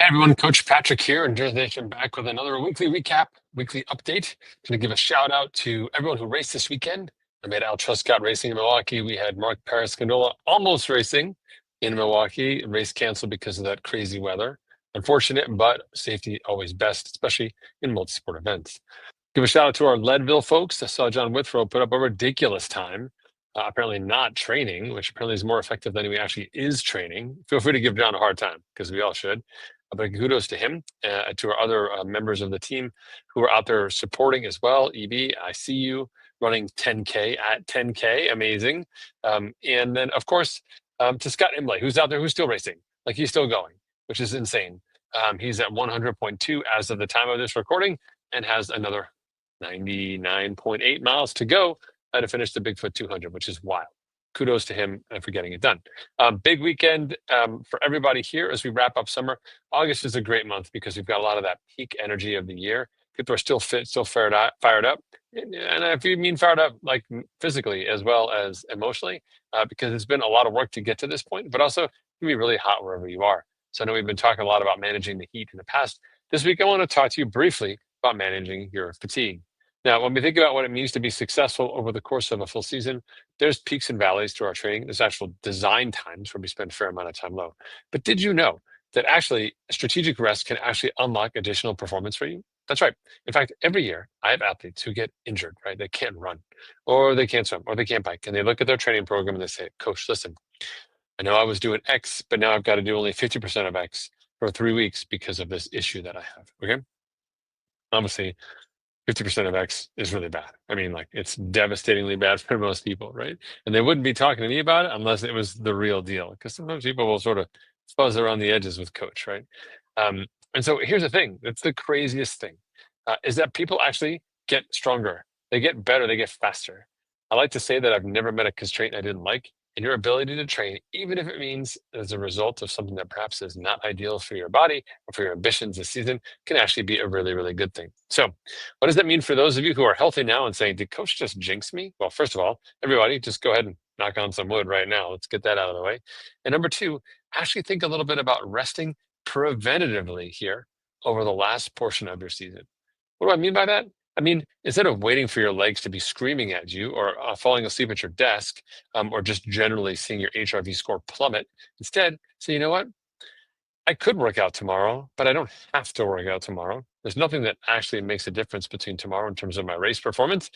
Hey everyone, Coach Patrick here, and Jersey Nation back with another weekly recap, weekly update. Going to give a shout out to everyone who raced this weekend. I made Al Truscott racing in Milwaukee. We had Mark Paris-Canola almost racing in Milwaukee. Race canceled because of that crazy weather. Unfortunate, but safety always best, especially in multi-sport events. Give a shout out to our Leadville folks. I saw John Withrow put up a ridiculous time. Apparently not training, which apparently is more effective than he actually is training. Feel free to give John a hard time because we all should. But kudos to him, to our other members of the team who are out there supporting as well. EB, I see you running 10K at 10K. Amazing. And then, of course, to Scott Imlay, who's out there, who's still racing. Like he's still going, which is insane. He's at 100.2 as of the time of this recording and has another 99.8 miles to go to finish the Bigfoot 200, which is wild. Kudos to him for getting it done. Big weekend for everybody here as we wrap up summer. August is a great month because we've got a lot of that peak energy of the year. People are still fit, still fired up. And if you mean fired up, like physically as well as emotionally, because it's been a lot of work to get to this point, but also it can be really hot wherever you are. So I know we've been talking a lot about managing the heat in the past. This week, I want to talk to you briefly about managing your fatigue. Now, when we think about what it means to be successful over the course of a full season, there's peaks and valleys to our training. There's actual design times where we spend a fair amount of time low. But did you know that actually strategic rest can actually unlock additional performance for you? That's right. In fact, every year I have athletes who get injured, right? They can't run, or they can't swim, or they can't bike. And they look at their training program and they say, Coach, listen, I know I was doing X, but now I've got to do only 50% of X for 3 weeks because of this issue that I have. Okay. Obviously, 50% of X is really bad. I mean, like it's devastatingly bad for most people, right? And they wouldn't be talking to me about it unless it was the real deal. Because sometimes people will sort of fuzz around the edges with coach, right? And so here's the thing: it's the craziest thing is that people actually get stronger, they get better, they get faster. I like to say that I've never met a constraint I didn't like, and your ability to train, even if it means as a result of something that perhaps is not ideal for your body or for your ambitions this season, can actually be a really, really good thing. So, what does that mean for those of you who are healthy now and saying, did coach just jinx me? Well, first of all, everybody just go ahead and knock on some wood right now. Let's get that out of the way. And number two, actually think a little bit about resting preventatively here over the last portion of your season. What do I mean by that? I mean, instead of waiting for your legs to be screaming at you or falling asleep at your desk or just generally seeing your HRV score plummet, instead, say, you know what? I could work out tomorrow, but I don't have to work out tomorrow. There's nothing that actually makes a difference between tomorrow in terms of my race performance.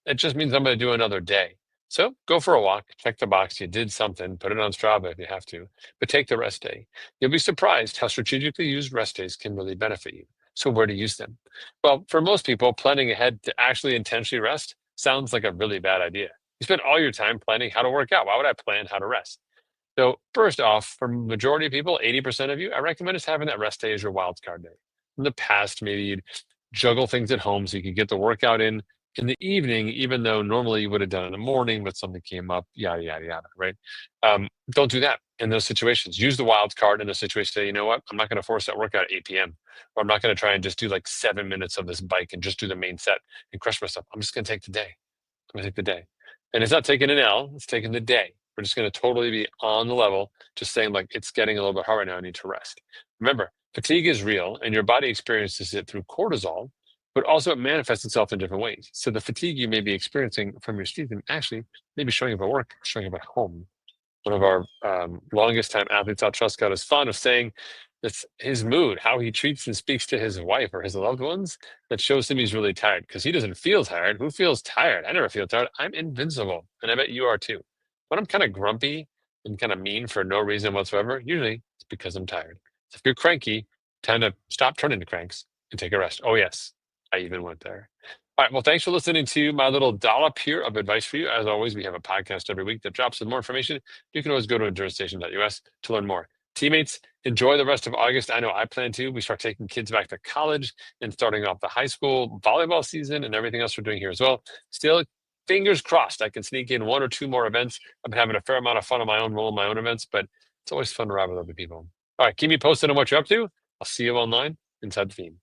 It just means I'm going to do another day. So go for a walk, check the box. You did something, put it on Strava if you have to, but take the rest day. You'll be surprised how strategically used rest days can really benefit you. So, where to use them? Well, for most people, planning ahead to actually intentionally rest sounds like a really bad idea. You spend all your time planning how to work out. Why would I plan how to rest? So first off, for majority of people, 80% of you, I recommend just having that rest day as your wild card day. In the past, maybe you'd juggle things at home so you could get the workout in the evening, even though normally you would have done it in the morning, but something came up, yada, yada, yada, right? Don't do that in those situations. Use the wild card in a situation. Say, you know what? I'm not going to force that workout at 8 p.m. Or I'm not going to try and just do like 7 minutes of this bike and just do the main set and crush myself. I'm just going to take the day. I'm going to take the day. And it's not taking an L, it's taking the day. We're just going to totally be on the level, just saying like it's getting a little bit hard right now. I need to rest. Remember, fatigue is real, and your body experiences it through cortisol, but also it manifests itself in different ways. So the fatigue you may be experiencing from your season actually may be showing up at work, showing up at home. One of our longest time athletes, Al Truscott, is fond of saying that's his mood, how he treats and speaks to his wife or his loved ones, that shows him he's really tired because he doesn't feel tired. Who feels tired? I never feel tired. I'm invincible, and I bet you are too. When I'm kind of grumpy and kind of mean for no reason whatsoever, usually it's because I'm tired. So if you're cranky, time to stop turning to cranks and take a rest. Oh, yes, I even went there. All right. Well, thanks for listening to my little dollop here of advice for you. As always, we have a podcast every week that drops some more information. You can always go to enduranceStation.us to learn more. Teammates, enjoy the rest of August. I know I plan to. We start taking kids back to college and starting off the high school volleyball season and everything else we're doing here as well. Still, fingers crossed, I can sneak in one or two more events. I've been having a fair amount of fun on my own role, my own events, but it's always fun to ride with other people. All right, keep me posted on what you're up to. I'll see you online inside the theme.